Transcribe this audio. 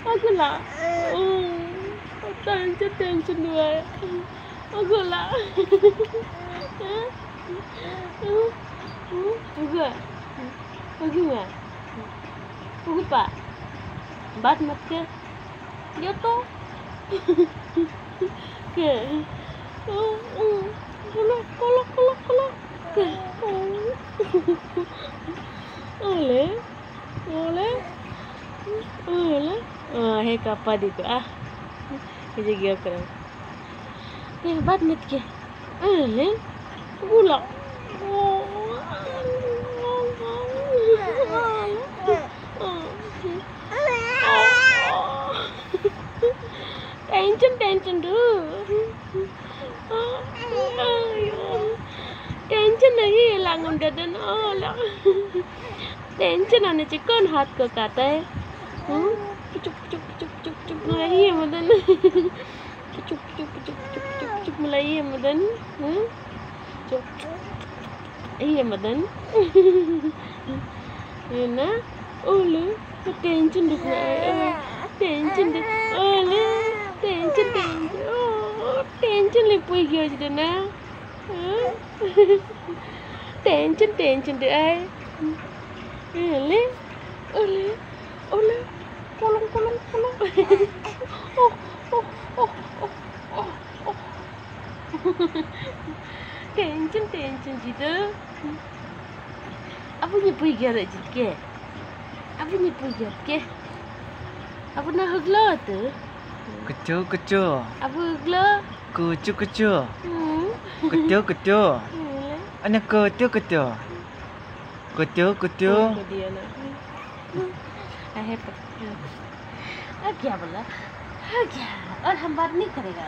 Agula. Tension dua. Agula. Uga. Uga. Uga pa. बात मत कर यो तो के कोलो कोलो कोलो कोलो के ओले ओले ओले हे कापा देखो ये क्या करो ये बात मत कर ओले बोला टेंशन दो टेंशन नहीं है लांगम ददन टेंशन आने से कौन हाथ को काटा है चुप चुप चुप चुप चुप मलाई है मदन चुप चुप चुप चुप चुप चुप मलाई है मदन चुप ये मदन है ना ओले टेंशन दिख रहा है टेंशन दिख ओले टेंशन ले पुई गयो जदे ना टेंशन दे आए ओले ओले ओले कोलम कोलम कोलम टेंशन जिदे apa ni puy gya ra jike apa ni puy gya ke apa na hagla tu Kecil apa hagla kecil kecil Anya kecil dia ना है पर क्या बोला क्या और हम बात नहीं करेगा